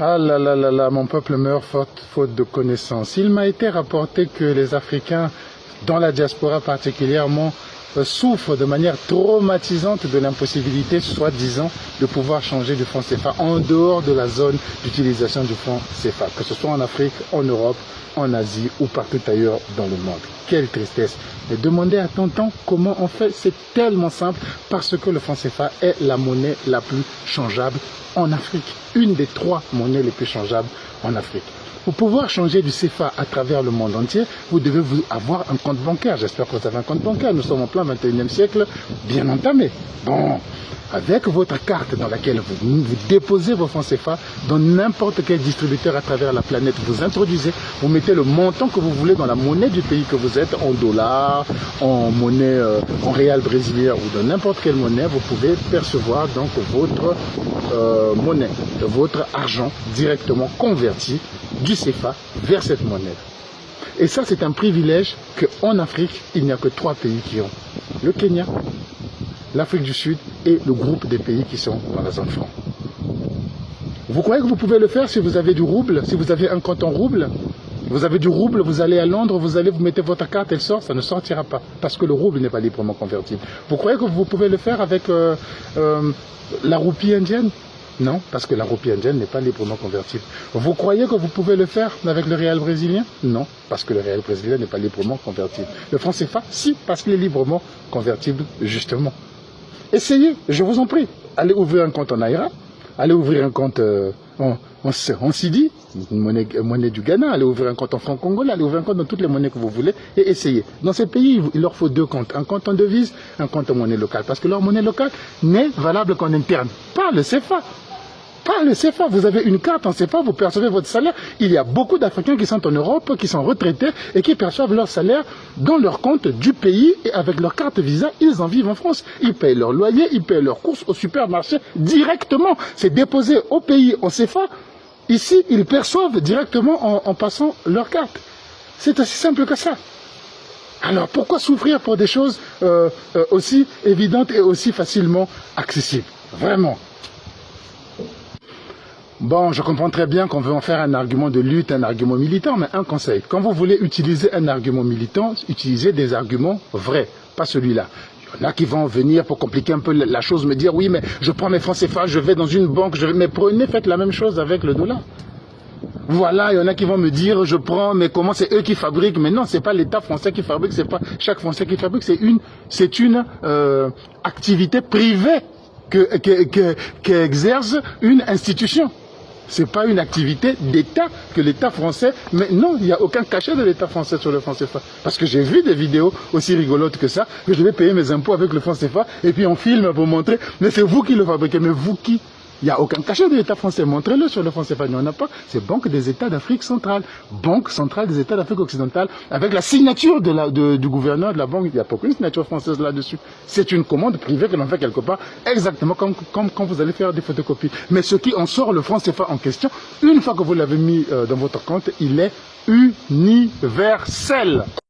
Ah là là là là, mon peuple meurt faute de connaissances. Il m'a été rapporté que les Africains, dans la diaspora particulièrement, souffrent de manière traumatisante de l'impossibilité, soi-disant, de pouvoir changer du franc CFA en dehors de la zone d'utilisation du franc CFA, que ce soit en Afrique, en Europe, en Asie ou partout ailleurs dans le monde. Quelle tristesse! Mais demandez à tonton comment on fait, c'est tellement simple, parce que le franc CFA est la monnaie la plus changeable en Afrique, une des 3 monnaies les plus changeables en Afrique. Pour pouvoir changer du CFA à travers le monde entier, vous devez avoir un compte bancaire. J'espère que vous avez un compte bancaire. Nous sommes en plein 21e siècle, bien entamé. Bon, avec votre carte dans laquelle vous déposez vos francs CFA dans n'importe quel distributeur à travers la planète, vous introduisez, vous mettez le montant que vous voulez dans la monnaie du pays que vous êtes, en dollars, en monnaie, en réal brésilien ou dans n'importe quelle monnaie, vous pouvez percevoir donc votre monnaie, votre argent directement converti du CFA vers cette monnaie. Et ça, c'est un privilège qu'en Afrique, il n'y a que 3 pays qui ont. Le Kenya, l'Afrique du Sud et le groupe des pays qui sont dans la zone franc. Vous croyez que vous pouvez le faire si vous avez du rouble, si vous avez un compte en rouble? Vous avez du rouble, vous allez à Londres, vous mettez votre carte, elle sort, ça ne sortira pas, parce que le rouble n'est pas librement convertible. Vous croyez que vous pouvez le faire avec la roupie indienne? Non, parce que la roupie indienne n'est pas librement convertible. Vous croyez que vous pouvez le faire avec le réal brésilien? Non, parce que le réal brésilien n'est pas librement convertible. Le franc CFA, si, parce qu'il est librement convertible, justement. Essayez, je vous en prie. Allez ouvrir un compte en Naira, allez ouvrir un compte en Sidi, une monnaie du Ghana, allez ouvrir un compte en franc congolais, allez ouvrir un compte dans toutes les monnaies que vous voulez et essayez. Dans ces pays, il leur faut 2 comptes, un compte en devise, un compte en monnaie locale, parce que leur monnaie locale n'est valable qu'en interne, pas le CFA. Pas le CFA, vous avez une carte en CFA, vous percevez votre salaire. Il y a beaucoup d'Africains qui sont en Europe, qui sont retraités et qui perçoivent leur salaire dans leur compte du pays et avec leur carte Visa, ils en vivent en France. Ils payent leur loyer, ils payent leurs courses au supermarché directement. C'est déposé au pays en CFA. Ici, ils perçoivent directement en passant leur carte. C'est aussi simple que ça. Alors pourquoi souffrir pour des choses aussi évidentes et aussi facilement accessibles? Vraiment. Bon, je comprends très bien qu'on veut en faire un argument de lutte, un argument militant, mais un conseil. Quand vous voulez utiliser un argument militant, utilisez des arguments vrais, pas celui-là. Il y en a qui vont venir pour compliquer un peu la chose, me dire, oui, mais je prends mes francs CFA, je vais dans une banque, mais prenez, faites la même chose avec le dollar. Voilà, il y en a qui vont me dire, je prends, mais comment c'est eux qui fabriquent? Mais non, c'est pas l'État français qui fabrique, c'est pas chaque Français qui fabrique, c'est une activité privée qu'exerce une institution. Ce n'est pas une activité d'État que l'État français... Mais non, il n'y a aucun cachet de l'État français sur le franc CFA. Parce que j'ai vu des vidéos aussi rigolotes que ça, que je vais payer mes impôts avec le franc CFA, et puis on filme pour montrer, mais c'est vous qui le fabriquez, mais vous qui? Il n'y a aucun cachet de l'État français. Montrez-le sur le franc CFA. Il n'y en a pas. C'est Banque des États d'Afrique centrale. Banque centrale des États d'Afrique occidentale. Avec la signature du gouverneur de la banque. Il n'y a pas aucune signature française là-dessus. C'est une commande privée que l'on fait quelque part. Exactement comme quand vous allez faire des photocopies. Mais ce qui en sort le franc CFA en question, une fois que vous l'avez mis dans votre compte, il est universel.